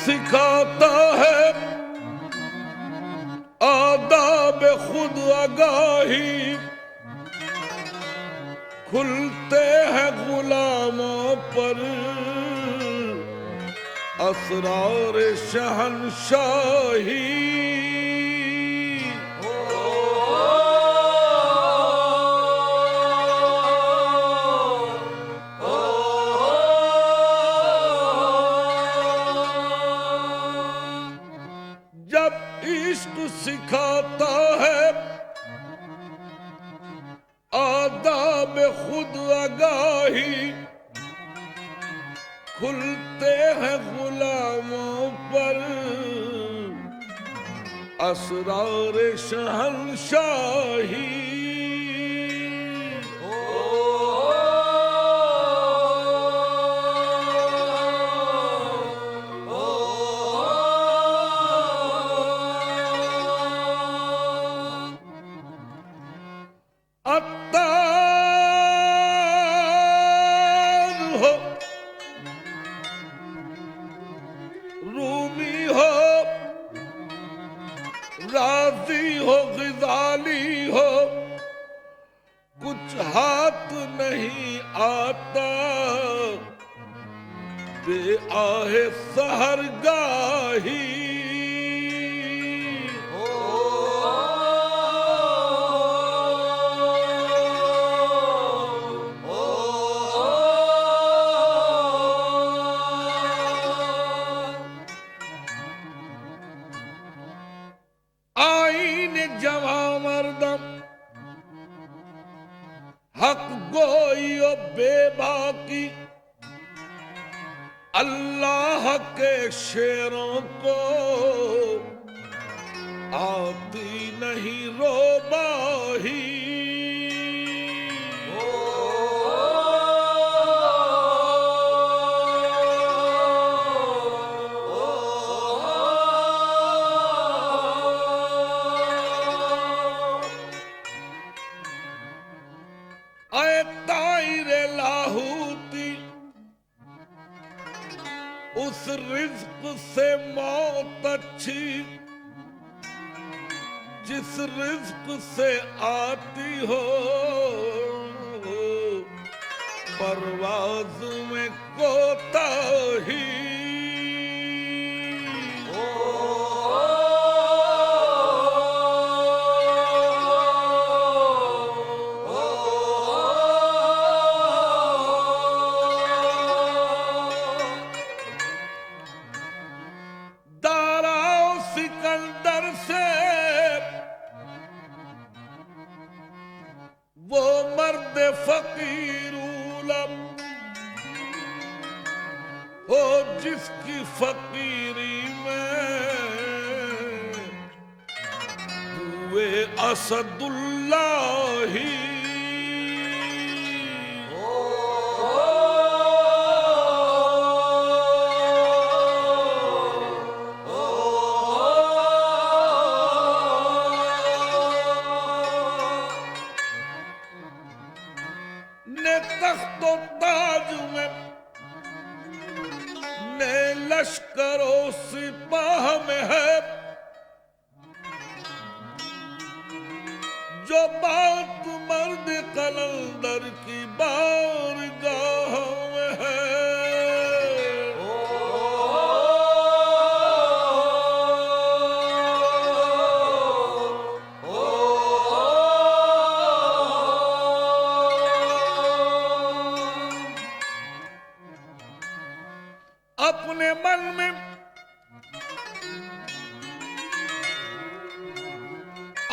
सिखाता है आदाब खुद आगाही, खुलते हैं गुलामों पर असरार शहंशाही। जब इश्क सिखाता है आदाब खुद आगाही, खुलते हैं गुलामों पर असरार शहंशाही। अत्तार हो, रूमी हो, राजी हो, गिजाली हो, कुछ हाथ नहीं आता बे आहे सहरगाही। जवा मर्दम हक गोई बेबाकी, अल्लाह के शेरों को आती नहीं रोबाही। उस रिज्क से मौत अच्छी जिस रिज्क से आती हो, परवाज में कोताही। सिकंदर से वो मर्द फकीरूलम हो जिसकी फकीरी में हुए असदुल्लाही। तख्तो ताज में ने लश्करों सिपाह में है जो बात मर्द कलंदर की बारगाह में है। अपने मन में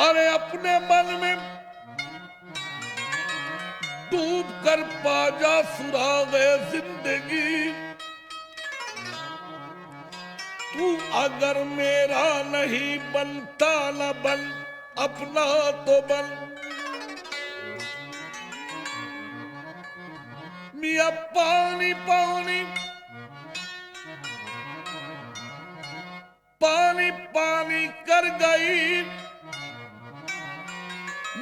अरे अपने मन में डूब कर पाजा सुरागे जिंदगी, तू अगर मेरा नहीं बनता न बन अपना तो बन। मियां पानी पानी पानी पानी कर गई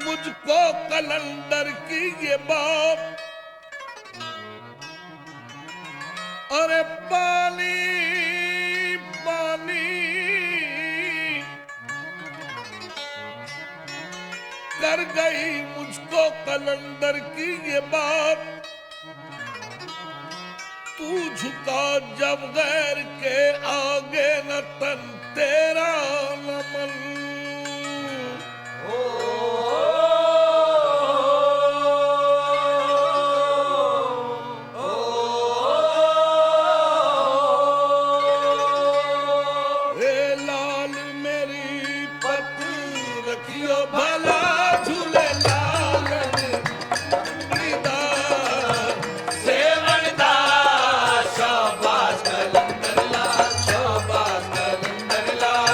मुझको कलंदर की ये बात। अरे पानी कलंदर की ये बात, तू झुका जब गैर के आगे न तन तेरा नमन। ए लाल मेरी पत रखियो भला झूले लाल सेवनदार शाबाश कलंदर लाल, शाबाश कलंदर लाल।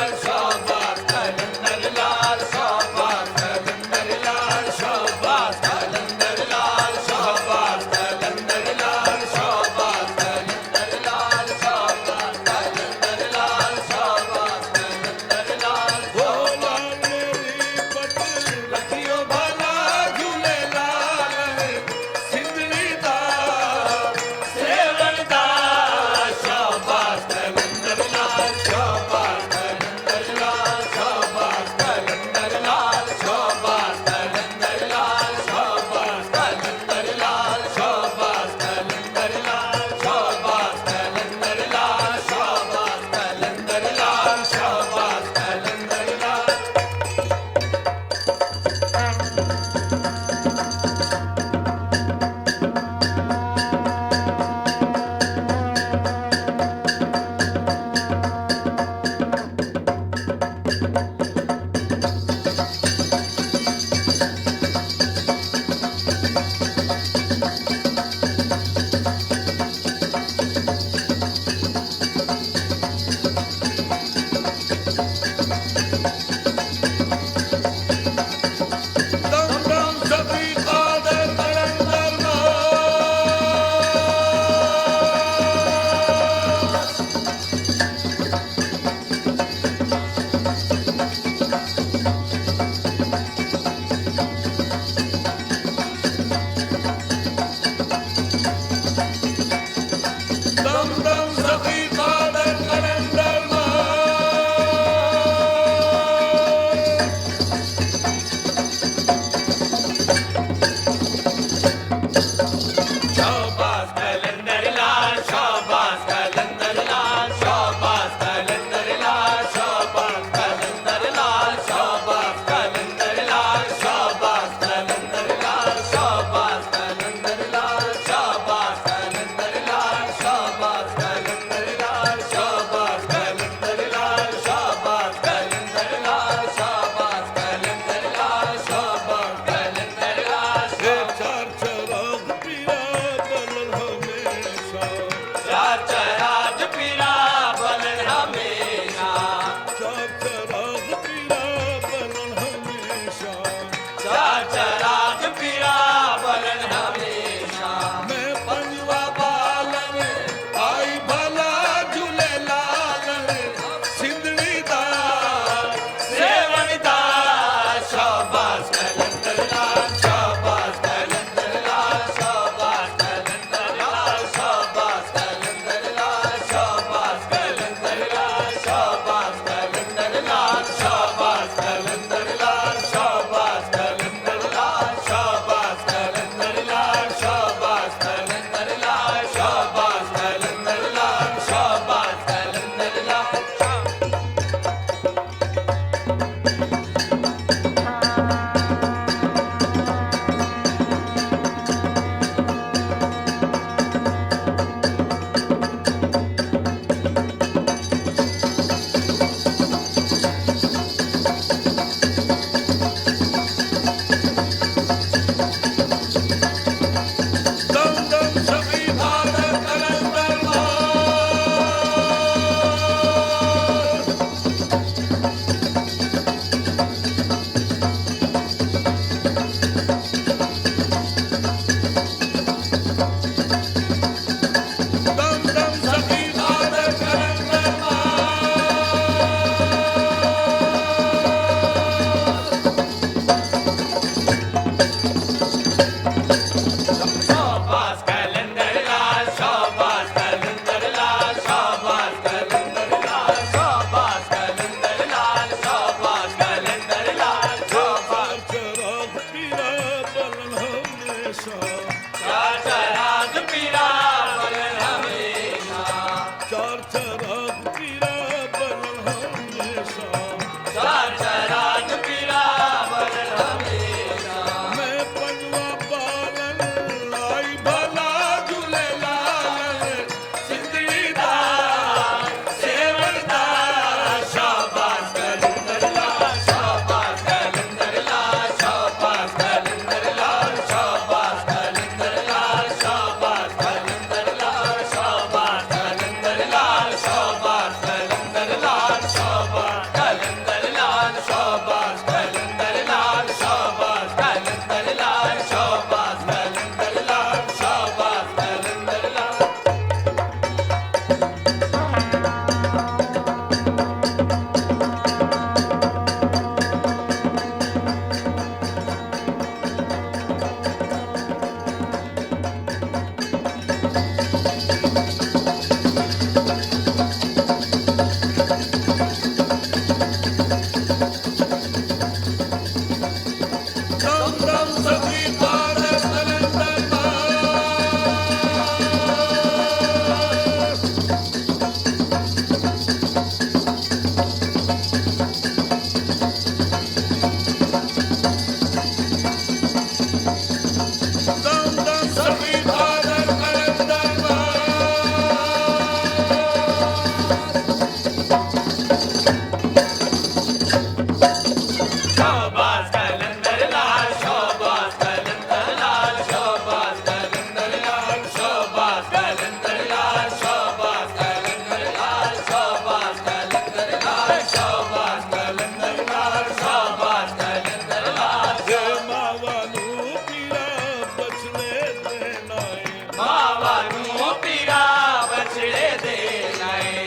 માવાનું પીરા બછડે દે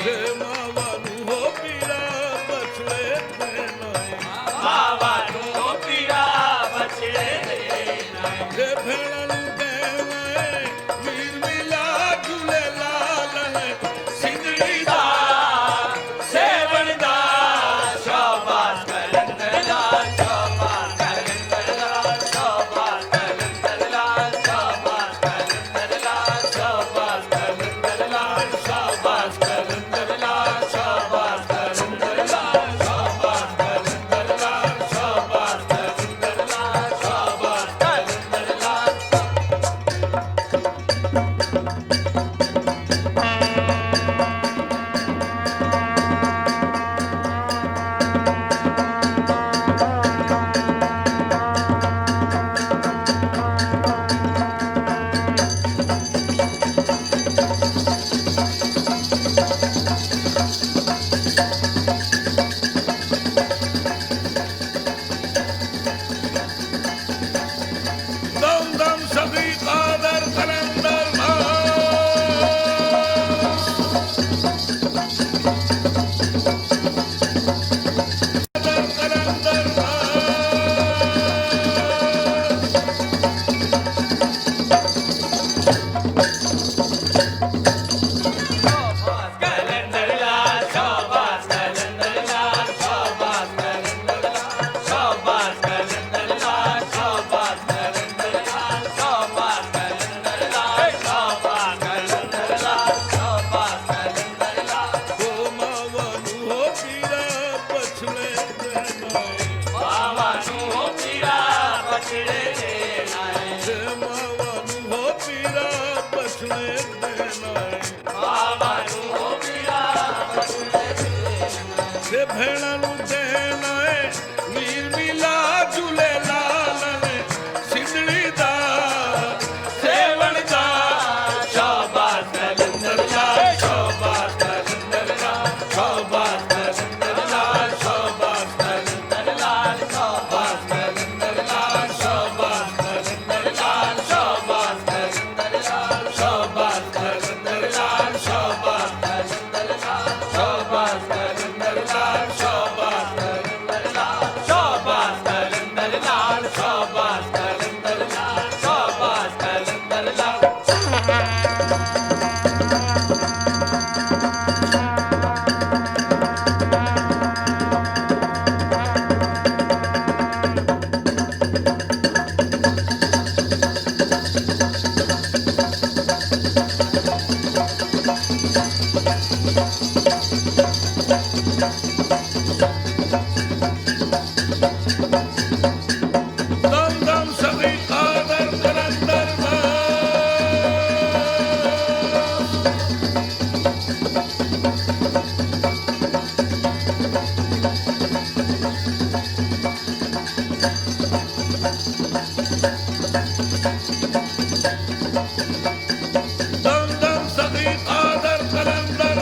રે માવાનું હો પીરા બછડે દે માવાનું પીરા બછડે દે રે ભેળાનું દેવે વીર મિલા ઝૂલે લાલ સિંધડી દા સેવણદા શાબાશ કલંદરલાલ શાબાશ કલંદરલાલ શાબાશ કલંદરલાલ શાબાશ કલંદરલાલ શાબાશ કલંદરલાલ શાબાશ કલંદરલાલ શાબાશ કલંદરલાલ શાબાશ કલંદરલાલ શાબાશ કલંદરલાલ શાબાશ કલંદરલાલ દમ દમ સગી કાદર કલંદર કલંદરલાલ શાબાશ કલંદરલાલ શાબાશ કલંદરલાલ શાબાશ કલંદરલાલ શાબાશ કલંદરલાલ શાબાશ કલંદરલાલ શાબાશ કલંદરલાલ શાબાશ કલંદરલાલ હો માવાનું હો પીરા બછડે દે માવાનું પીરા બછડે દે રે માવાનું હો પીરા બછડે દે માવાનું પીરા બછડે દે રે ભેળાનું દેનાય વીર મિલા ઝૂલે લાલ સિંધડી દા સેવણદા શાબાશ કલંદરલાલ શાબાશ કલંદરલાલ શાબાશ કલંદરલાલ શાબાશ કલંદરલાલ શાબાશ કલંદરલાલ શાબાશ કલંદરલાલ શાબાશ કલંદરલાલ શાબાશ કલંદરલાલ શાબાશ કલંદરલાલ શાબાશ કલંદરલાલ શાબાશ કલંદરલાલ શાબાશ કલંદરલાલ શાબાશ કલંદરલાલ શાબાશ કલંદરલાલ દમ દમ સગી કાદર કલંદર દમ દમ સગી કાદર કલંદર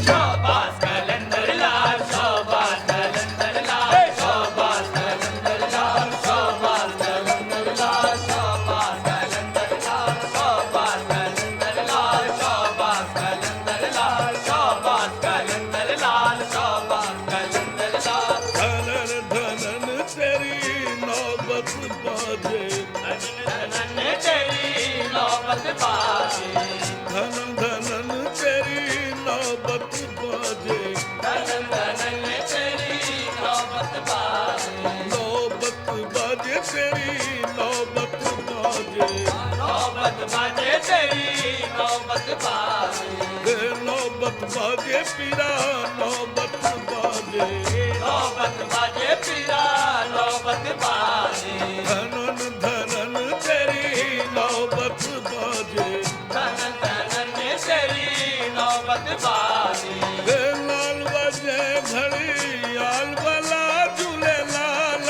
શાબાશ કલંદરલાલ શાબાશ કલંદરલાલ શાબાશ કલંદરલાલ શાબાશ કલંદરલાલ શાબાશ કલંદરલાલ શાબાશ કલંદરલાલ શાબાશ કલંદરલાલ શાબાશ કલંદરલાલ શાબાશ કલંદરલાલ ધનન ધનન તેરી નોબત બાજે ધનન તેરી નોબત બાજે ધનન ધનન તેરી નોબત બાજે ધનન તેરી નોબત બાજે નોબત બાજે તેરી નોબત બાજે નોબત બાજે તેરી નોબત બાજે રે નોબત બાજે પીરા નોબત બાજે નોબત બાજે પીરા નોબત બાજે ધનન ધનન તેરી નોબત બાજે ધનન તેરી નોબત બાજે રે લાલ બાજે ઘડિયાળ વાલા ઝૂલે લાલ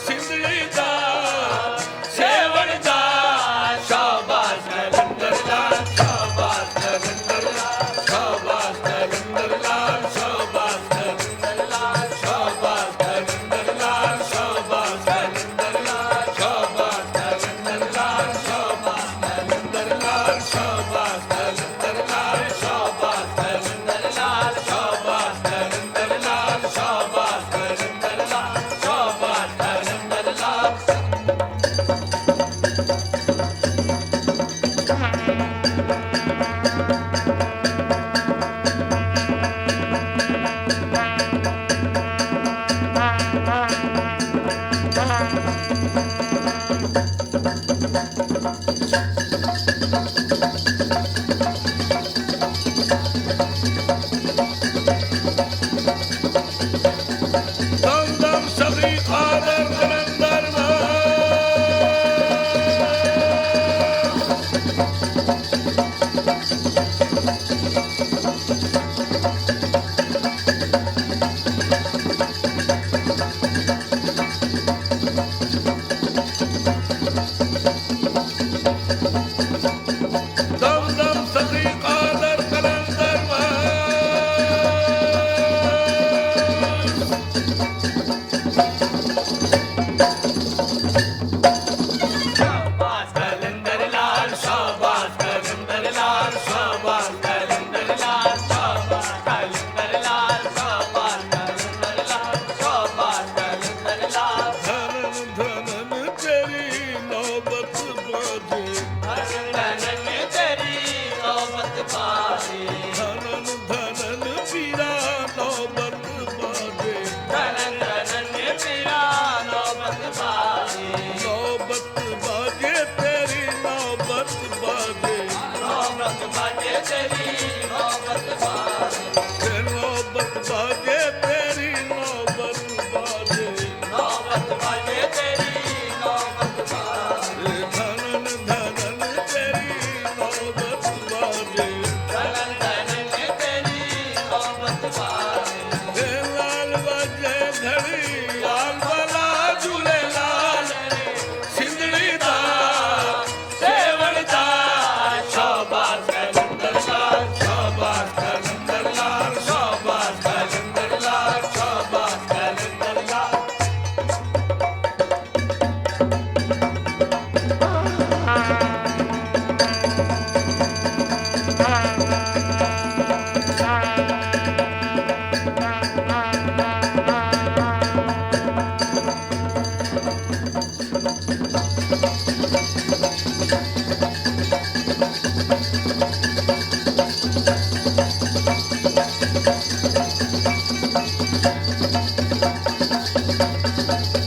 સિંધડી દા સેવણદા શાબાશ કલંદરલાલ શાબાશ કલંદરલાલ શાબાશ કલંદરલાલ શાબાશ કલંદરલાલ के तेरी नौबत बाजे नौबत बाजे तेरी नौबत बाजे धनन धनन तेरी नौबत बाजे धनन धनन तेरी नौबत बाजे हे लाल बाजे घड़ी लाल वाला झूले लाल सिंधड़ी दा सेवण दा शाबाश कलंदर लाल शाबाश कलंदर लाल शाबाश कलंदर लाल शाबाश कलंदर लाल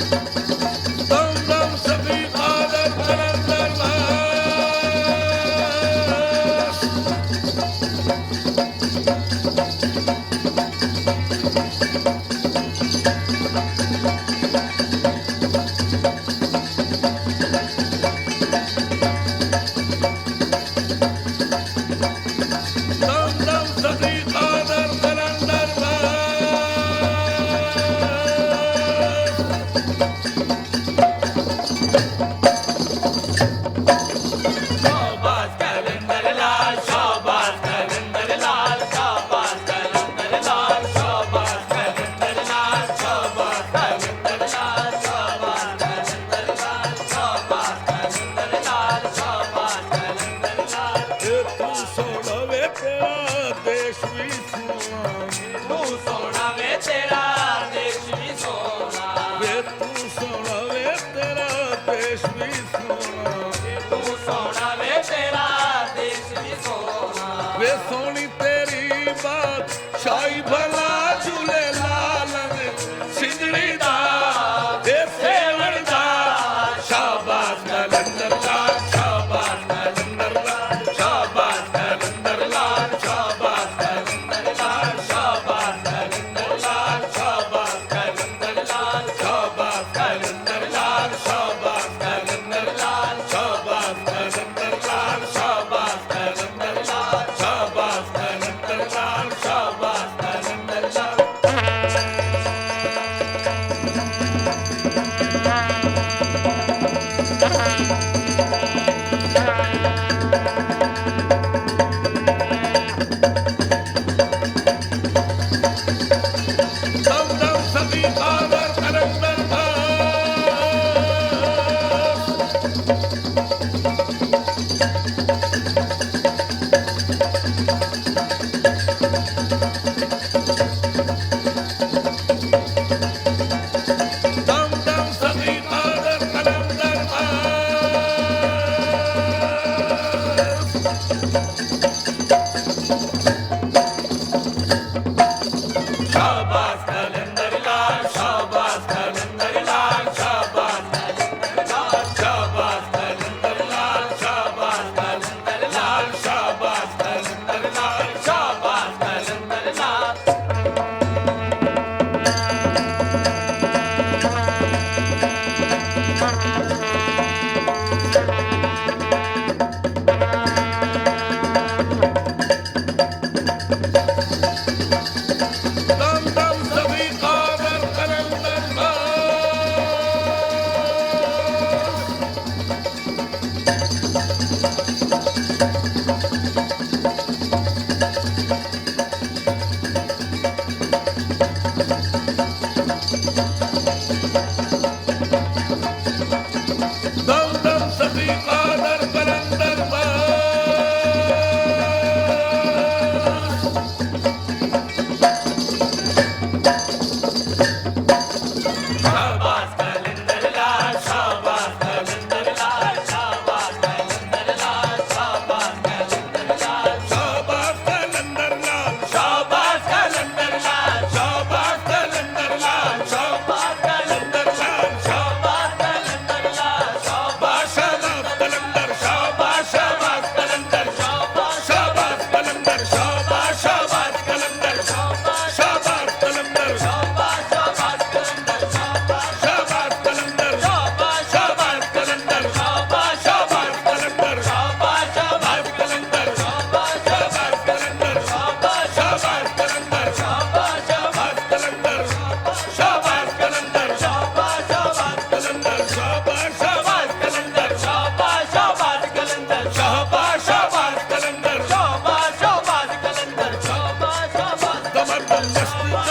दम दम सभी आदर कलंदर लाल दम दम सभी आदर कलंदर लाल शाबाश कलंदर लाल शाबाश कलंदर लाल शाबाश कलंदर लाल शाबाश कलंदर लाल शाबाश कलंदर लाल शाबाश कलंदर लाल शाबाश कलंदर लाल शाबाश कलंदर लाल ये तू सोड़वे तेरा देश भी सोना तू सोना वे तेरा देश भी सोना वे तू सोड़वे तेरा देश भी सोना तू सोना वे तेरा देश भी सोना वे सोनी तेरी बात शाही भला झूले लालन सिंधड़ी दा हे सेवण दा शाबाश कलंदर लाल शाबाश कलंदर लाल शाबाश कलंदर लाल शाबाश कलंदर लाल शाबाश कलंदर लाल शाबाश कलंदर लाल शाबाश कलंदर लाल शाबाश कलंदर लाल शाबाश कलंदर लाल शाबाश कलंदर लाल शाबाश कलंदर लाल शाबाश कलंदर लाल दम दम सभी आदर कलंदर लाल दम दम सभी आदर कलंदर लाल शाबाश कलंदर लाल शाबाश कलंदर लाल शाबाश कलंदर लाल शाबाश कलंदर लाल शाबाश कलंदर लाल शाबाश कलंदर लाल शाबाश कलंदर लाल दम दम सभी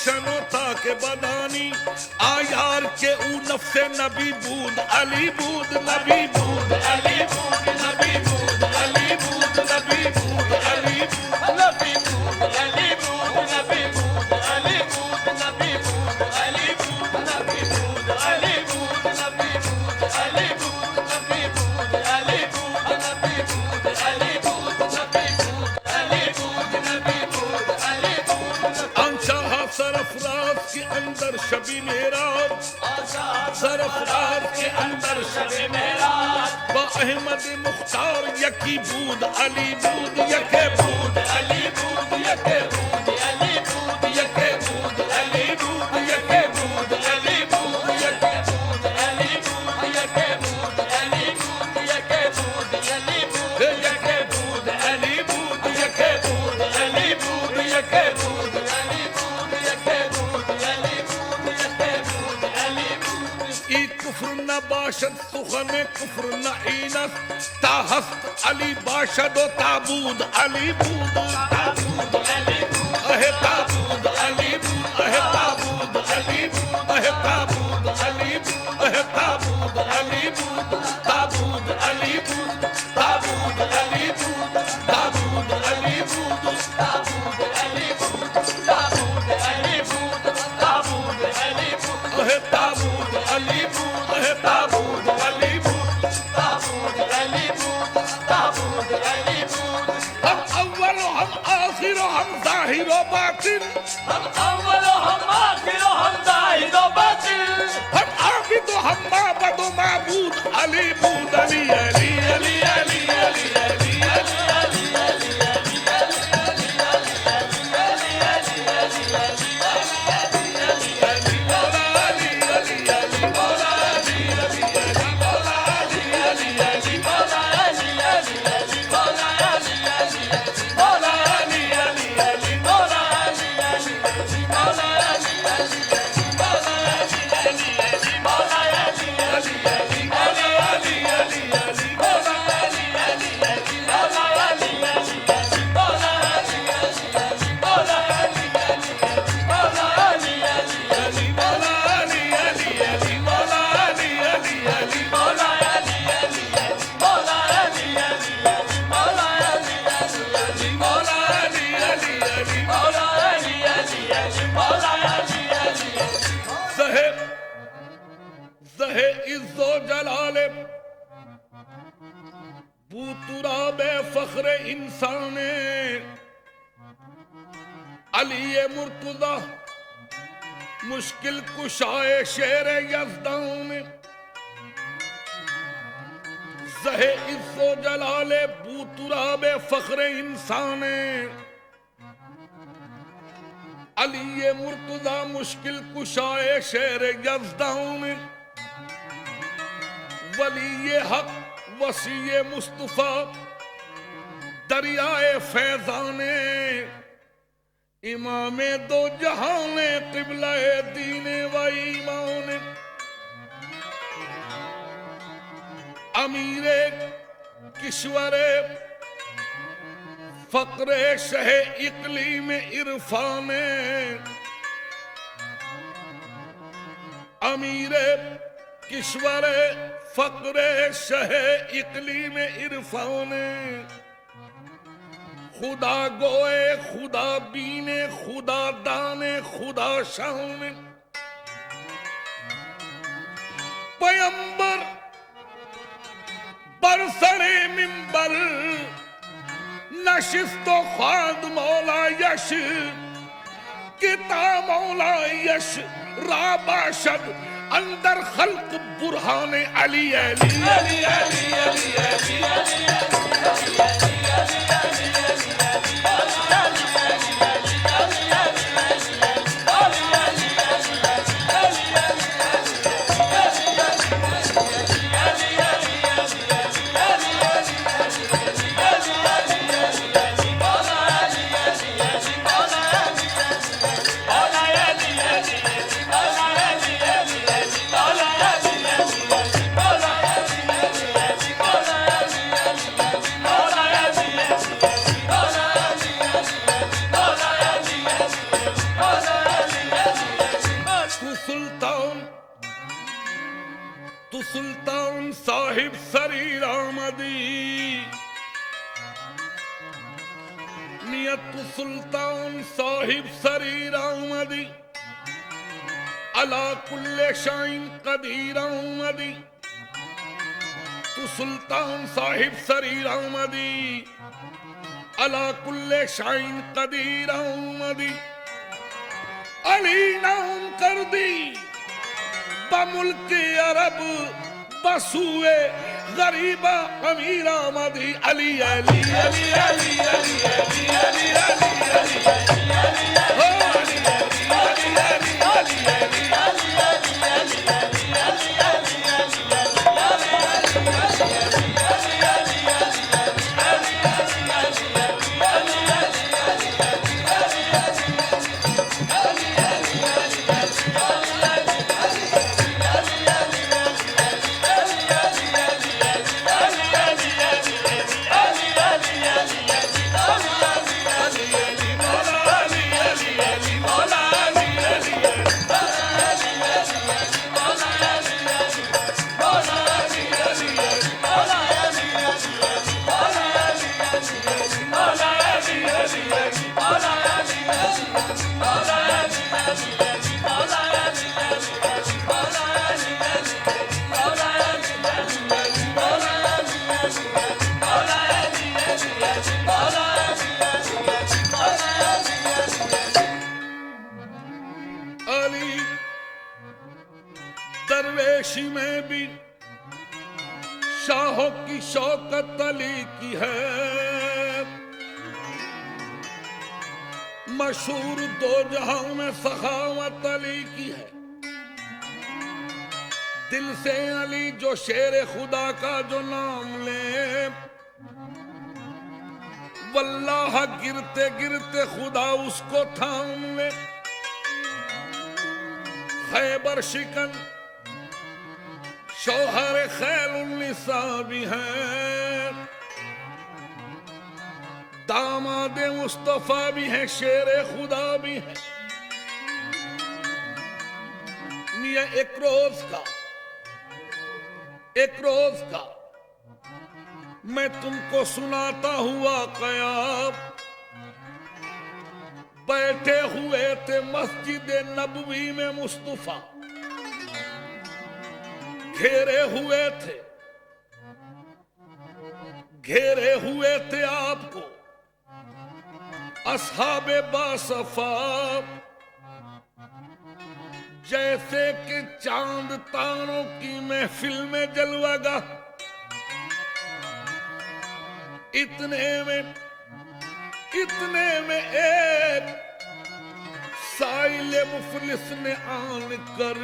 रोशन होता के बदानी आयार के ऊ नफ्से नबी बूद अली बूद नबी बूद अली बूद नबी बूद अली बूद नबी बूद अली नबी बूद अली बूद नबी बूद अली बूद नबी बूद अली बूद नबी बूद अली बूद नबी बूद अली बूद नबी बूद अली बूद नबी बूद अली बूद नबी बूद अली बूद नबी बूद अली बूद अंशाह सरफराज के अंदर शबी मेराज सरफराज के अंदर शबी मेराज बा अहमद मुख्तार यकी बूद अली बूद यके बूद अली बूद यके बूद अली बूद यके बूद अली बूद यके बूद अली बूद यके बूद अली बूद यके बूद अली बूद यके बूद अली बूद यके बूद अली बूद यके बूद अली बूद यके बूद अली बूद यके बूद अली बूद यके बूद अली बूद ई कुफ्र न बाशद सुखन कुफ्र न ईनस ताहस्त अली बाशद व ताबूद अली बूद ताबूद अली बूद अहे ताबूद अली बूद अहे ताबूद अली बूद अहे ताबूद अली बूद अहे ताबूद अली बूद ताबूद अली बूद ताबूद अली बूद ताबूद अली बूद ताबूद अली बूद ताबूद अली बूद ताबूद अली बूद अहे ताबूद अली बूद अहे ताबूद अली बूद ताबूद अली बूद ताबूद अली बूद हम अव्वल हम आखिर हम जाहिर व बातिन हम अव्वल हम आखिर हम जाहिर व बातिन हम आबिद हम माबद व माबूद अली बूद अली अली अली अली अली अली अली फख्र इंसान अली मुर्तजा मुश्किल कुशाए शेर यज़दान ज़हे इज़्ज़ो जलाले बूतुराब फख्र इंसान अली मुर्तजा मुश्किल कुशाए शेर यज़दान वली हक वसी मुस्तफा दरियाए फैजाने इमामे दो जहाने क़िबलाए दीने व ईमान अमीरे किश्वरे फक्रे शहे इक़लीम इरफाने अमीरे किश्वरे फक्रे शहे इक़लीम इरफाने खुदा गोए खुदा बीने खुदा दाने खुदा शान पैगंबर बरसरे मिंबर नशिस्तो ख्वाद मौला यश किता मौला यश राबाशद अंदर खल्क बुरहान अली अली अली अली अली अली अली Hola, तू सुल्तान साहिब शरीर आमदी नियत तू सुल्तान साहिब शरीर आमदी अला कुल्ले शाइन कदीर आमदी तू सुल्तान साहिब शरीर आमदी अला कुल्ले शाइन कदीर आमदी अली नाम कर दी बमुल्क अरब बसुए गरीबा अमीरा मदी अली अली अली अली अली अली अली अली अली दरवेशी में भी शाहों की शौकत अली की है मशहूर दो जहां में सखावत अली की है दिल से अली जो शेर खुदा का जो नाम ले वल्लाह गिरते गिरते खुदा उसको थाम ले खैबर शिकन शौहर खैलुन्निसा भी है दामाद मुस्तफा भी है शेर खुदा भी है ये एक रोज का मैं तुमको सुनाता हुआ कयाब बैठे हुए थे मस्जिद नबवी में मुस्तफा घेरे हुए थे आपको अस्हाबे बासफा जैसे कि चांद तारों की महफिल में जलवागा इतने में एक साइल मुफलिस ने आन कर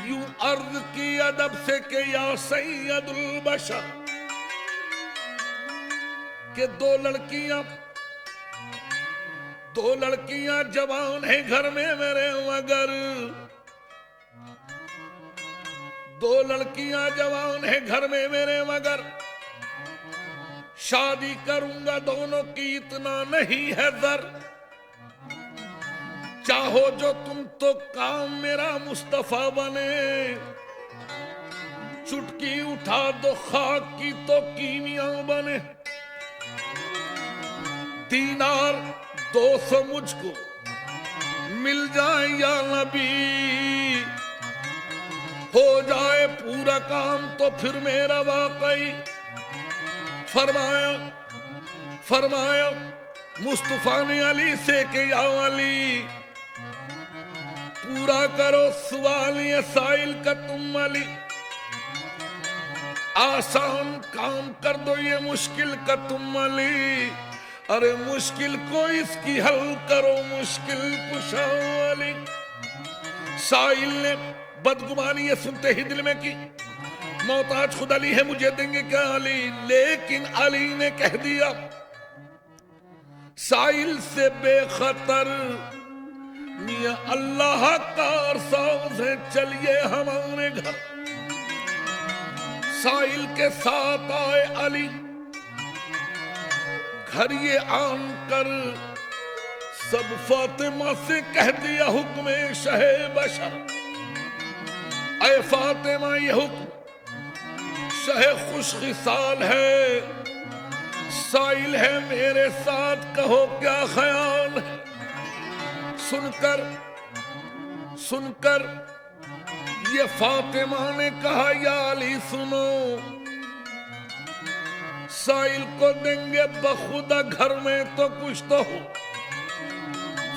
यूं अर्ज की अदब से कि या सैयदुल बशर के दो लड़कियां जवान है घर में मेरे मगर दो लड़कियां जवान है घर में मेरे मगर शादी करूंगा दोनों की इतना नहीं है दर चाहो जो तुम तो काम मेरा मुस्तफा बने चुटकी उठा दो खाक की तो कीमिया बने दीनार 200 मुझको मिल जाए या नबी हो जाए पूरा काम तो फिर मेरा वाकई फरमाया मुस्तफा ने अली से कि या अली पूरा करो सवाल ये साइल का तुम अली आसान काम कर दो ये मुश्किल का तुम अली अरे मुश्किल को इसकी हल करो मुश्किल कुशा अली साइल ने बदगुमानी ये सुनते ही दिल में की मोहताज खुद अली है मुझे देंगे क्या अली लेकिन अली ने कह दिया साइल से बेखतर मियां अल्लाह का अरसाज़ है चलिए हमारे घर साइल के साथ आए अली घर ये आन कर सब फातिमा से कह दिया हुक्म शहे बशर ऐ फातिमा ये हुक्म शहे खुश खिसाल है, साइल है मेरे साथ, कहो क्या ख्याल है। सुनकर ये फातिमा ने कहा, या अली सुनो, साइल को देंगे बखुदा, घर में तो कुछ तो हो।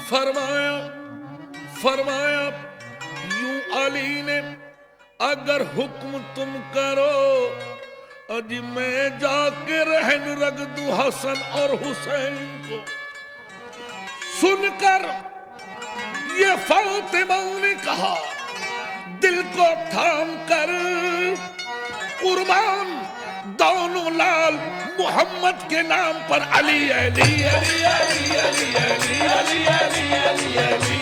फरमाया यूं अली ने, अगर हुक्म तुम करो, अजी मैं जाके रहन रख दूं हसन और हुसैन को। सुनकर ये फातिमा ने कहा, दिल को थाम कर, कुर्बान दोनों लाल मोहम्मद के नाम पर। अली अली अली अली अली अली अली अली अली अली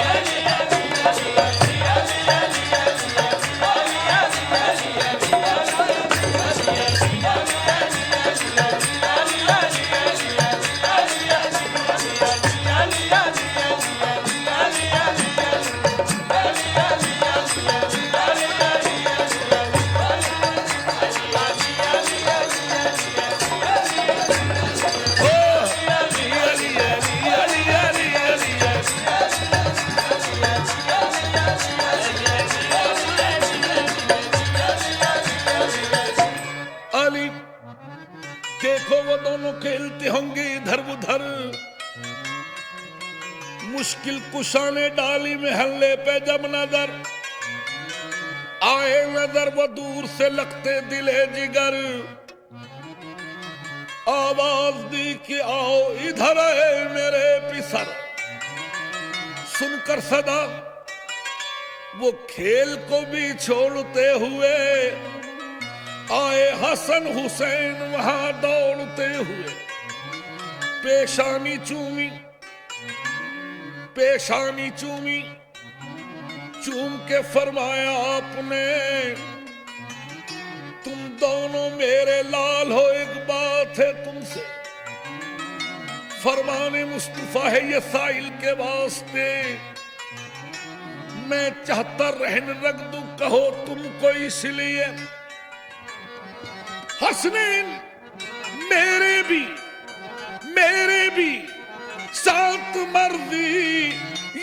खेलते होंगे इधर उधर। मुश्किल कुशा ने डाली में हल्ले पे जब नजर आए, नजर वो दूर से लगते दिले जिगर। आवाज दी कि आओ इधर आए मेरे पिसर। सुनकर सदा वो खेल को भी छोड़ते हुए आए हसन हुसैन वहां दौड़ते हुए। पेशानी चूमी चूम के फरमाया आपने, तुम दोनों मेरे लाल हो, एक बात है तुमसे। फरमाने मुस्तफा है ये साइल के वास्ते, मैं चाहता रहन रख दूं, कहो तुमको इसलिए। हसनैन मेरे भी सात मर्जी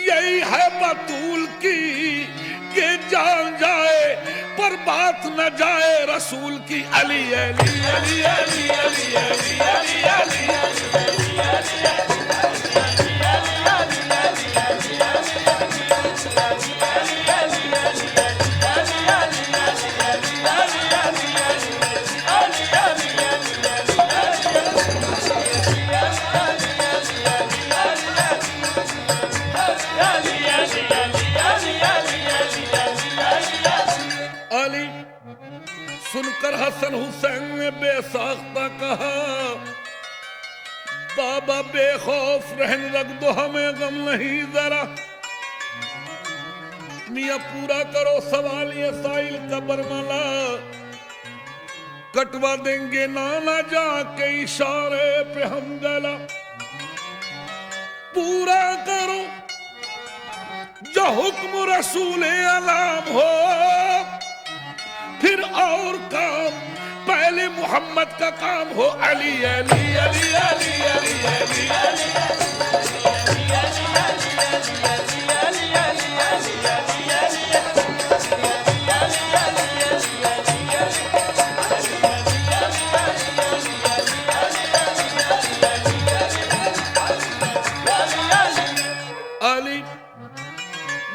यही है बतूल की, कि जान जाए पर बात न जाए रसूल की। अली अली अली अली अली अली अली अली सुनकर हसन हुसैन ने बेसाख्ता कहा, बाबा बेखौफ रहन रख दो, हमें गम नहीं जरा। मियां पूरा करो सवाल ये साइल का बरमला, कटवा देंगे नाना जाके इशारे पे हम गला। पूरा करो जो हुक्म रसूल अलाम हो, फिर और काम पहले मोहम्मद का काम हो। अली अली अली अली अली अली अली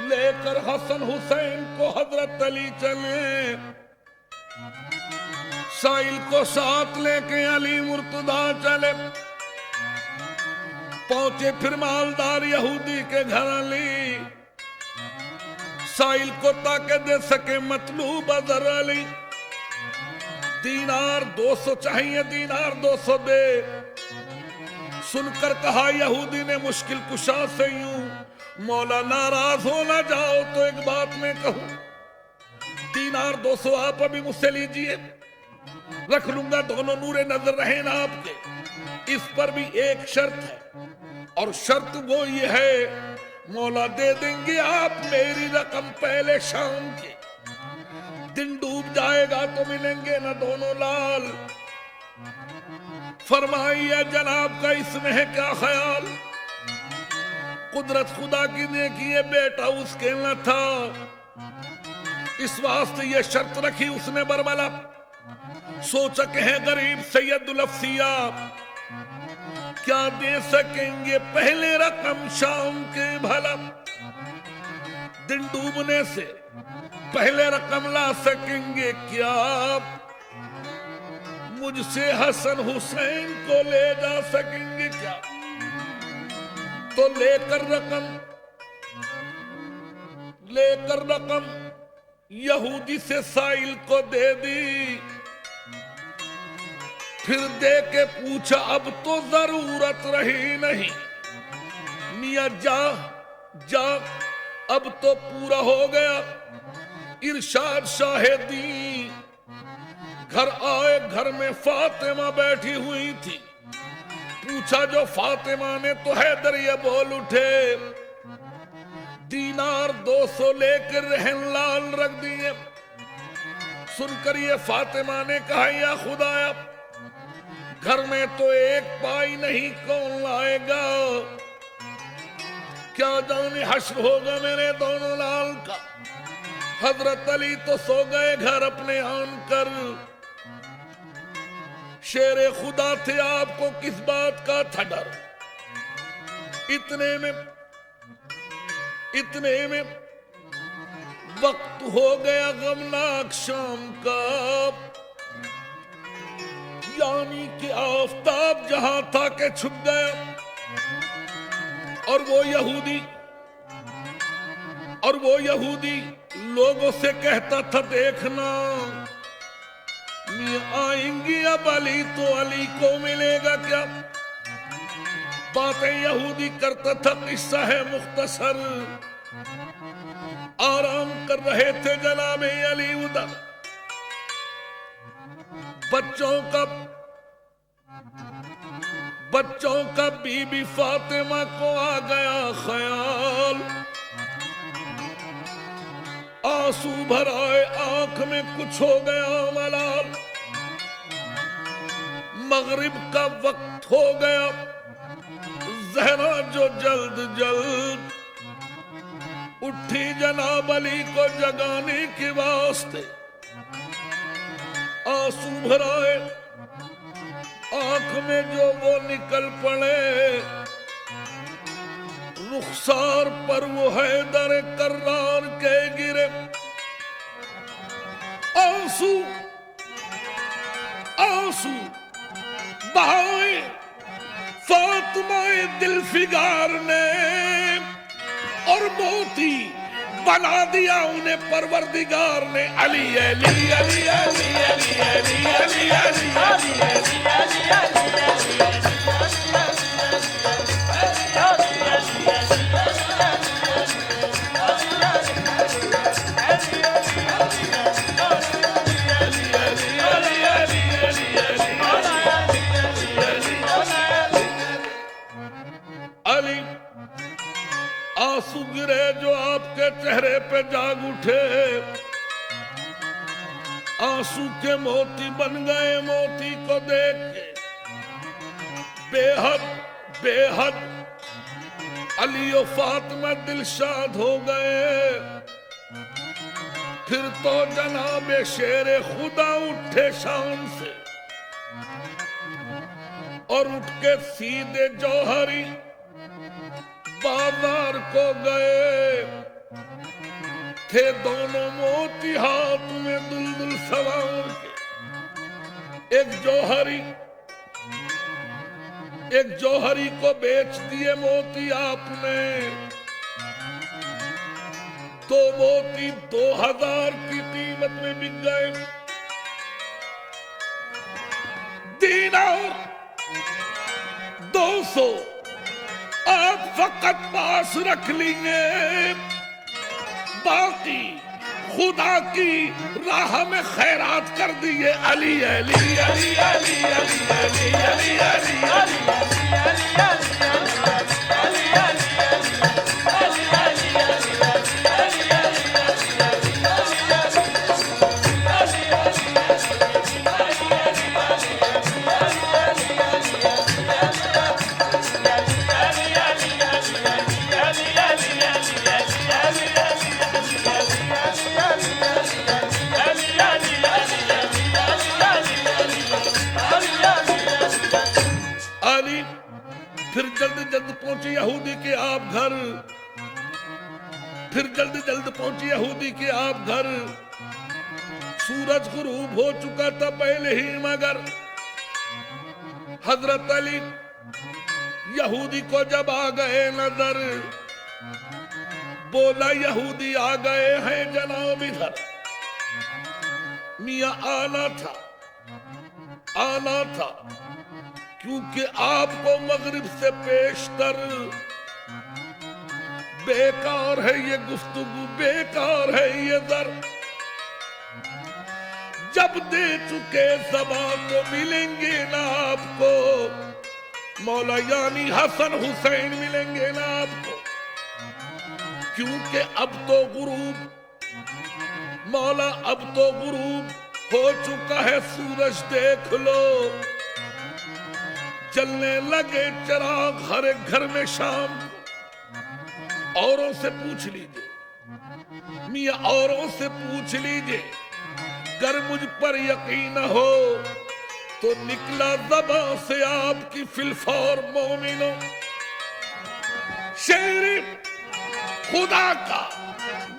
लेकर हसन हुसैन को हजरत अली चले। साइल को साथ लेके अली मुर्तदा चले। पहुंचे फिर मालदार यहूदी के घर अली, साइल को ताके दे सके मतलूब अजर अली। दीनार 200 चाहिए, दीनार 200 दे। सुनकर कहा यहूदी ने मुश्किल कुशा से यूं, मौला नाराज हो ना जाओ तो एक बात मैं कहूं, दीनार 200 आप अभी मुझसे लीजिए, रख लूंगा, दोनों नूरे नजर रहे ना आपके। इस पर भी एक शर्त है, और शर्त वो ये है, मौला दे देंगे आप मेरी रकम पहले शाम के। दिन डूब जाएगा तो मिलेंगे न दोनों लाल। फरमाइए जनाब का इसमें है क्या ख्याल? कुदरत खुदा की देखी ये बेटा उसके न था, इस वास्ते ये शर्त रखी उसने बरमला। सोच के हैं गरीब सैयदुल अफसिया, क्या दे सकेंगे पहले रकम शाम के भला? दिन डूबने से पहले रकम ला सकेंगे क्या? मुझसे हसन हुसैन को ले जा सकेंगे क्या? तो लेकर रकम यहूदी से साइल को दे दी। फिर दे के पूछा अब तो जरूरत रही नहीं, मियां जा अब तो पूरा हो गया। इरशाद शाहिदी घर आए, घर में फातिमा बैठी हुई थी। पूछा जो फातिमा ने तो हैदर ये बोल उठे, दीनार 200 लेकर रहन लाल रख दिए। सुनकर ये फातिमा ने कहा या खुदाया, घर में तो एक पाई नहीं, कौन लाएगा? क्या जाने हश्र होगा मेरे दोनों लाल का। हजरत अली तो सो गए घर अपने आन कर। शेरे खुदा थे, आपको किस बात का था डर? इतने में वक्त हो गया गमनाक शाम का, यानी कि आफताब जहां था के छुप गया। और वो यहूदी लोगों से कहता था देखना, आएंगी अब अली तो अली को मिलेगा क्या? बातें यहूदी करता था, किस्सा है मुख्तसर। आराम कर रहे थे जनाबे अली उधर। बच्चों का बीबी फातिमा को आ गया ख्याल। आंसू भर आए, आंख में कुछ हो गया मलाल। मगरिब का वक्त हो गया, जहरा जो जल्द उठी जनाब अली को जगाने के वास्ते। आंसू भराए, आंख में जो वो निकल पड़े। रुखसार पर वो हैदर कर्रार के गिरे। आंसू बहाए फातिमा दिल फिगार ने, और मोती बना दिया उन्हें परवरदिगार ने। अली अली अली अली अली अली अली अली अली। आंसू गिरे जो आपके चेहरे पे जाग उठे। आंसू के मोती बन गए मोती को देख के। बेहद अली और फातिमा दिलशाद हो गए। फिर तो जनाबे शेरे खुदा उठे शान से, और उठ के सीधे जौहरी बाजार को गए। थे दोनों मोती हाथ में दुलदुल सवार के। एक जौहरी को बेच दिए मोती आपने। दो मोती 2000 की कीमत में बिक गए। दीनार 200 आप फकत पास रख लीजिए, बाकी खुदा की राह में खैरात कर दिए। अली अली अली अली अली अली अली अली पहुंचे यहूदी के आप घर, फिर जल्द जल्द पहुंचे यहूदी के आप घर। सूरज गुरूब हो चुका था पहले ही, मगर हजरत अली यहूदी को जब आ गए नजर, बोला यहूदी आ गए हैं जनाब इधर। मियां आना था क्योंकि आपको मगरिब से पेशतर बेकार है ये गुफ्तगू, बेकार है ये दर। जब दे चुके ज़बान तो मिलेंगे ना आपको, मौला यानी हसन हुसैन मिलेंगे ना आपको, क्योंकि अब तो गुरूब, मौला अब तो गुरूब हो चुका है, सूरज देख लो जलने लगे चिराग हर एक घर में शाम। औरों से पूछ लीजिए मियां, औरों से पूछ लीजिए, अगर मुझ पर यकीन हो तो निकला ज़बान से आपकी फिलफौर मोमिनो। शेर खुदा का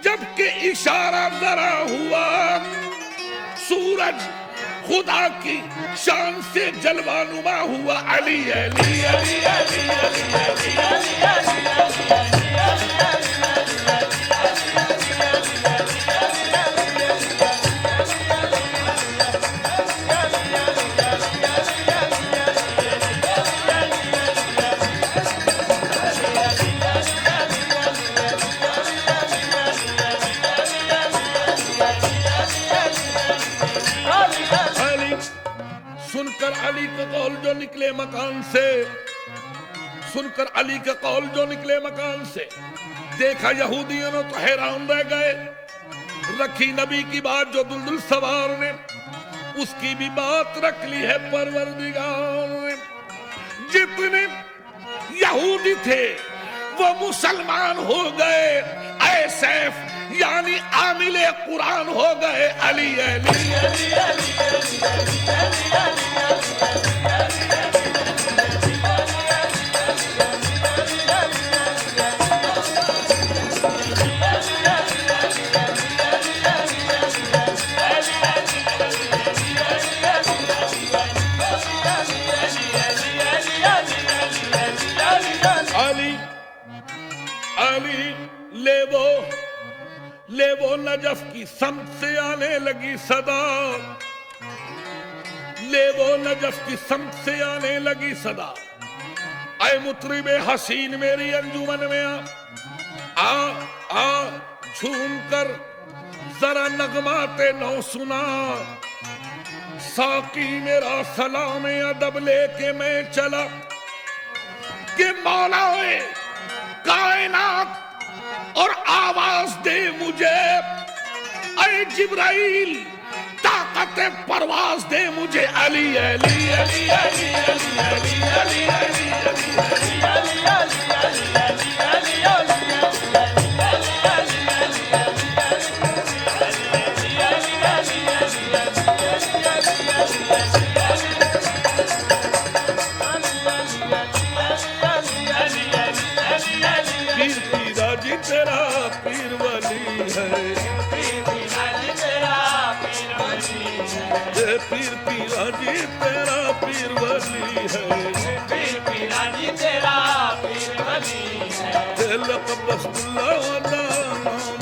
जबकि इशारा जरा हुआ, सूरज खुदा की शान से जलवानुमा हुआ। अली अली अली अली अली अली अली सुनकर अली का कौल जो निकले मकान से, सुनकर अली का कौल जो निकले मकान से, देखा यहूदियों ने तो हैरान रह गए। रखी नबी की बात जो दुलदुल सवार ने, उसकी भी बात रख ली है परवरदिगार ने। जितने यहूदी थे वो मुसलमान हो गए, ऐ सैफ यानी आमिले कुरान हो गए। अली अली अली अली ले वो नजफ की समत से आने लगी सदा, ले वो नजफ की समत से आने लगी सदा। ऐ मुतरिबे हसीन मेरी अंजुमन में आ झूम कर जरा नगमाते नौ सुना। साकी मेरा सलाम अदब लेके मैं चला कि मौलाए कायनात और आवाज दे मुझे, ऐ जिब्राइल ताकत परवाज दे मुझे। अली अली अली अली अली अली अली अली अली तेरा पीर वली है, पीर पीराजी तेरा पीर वली है, पीर पीराजी तेरा पीर वली है। लक़ब रसूलुल्लाह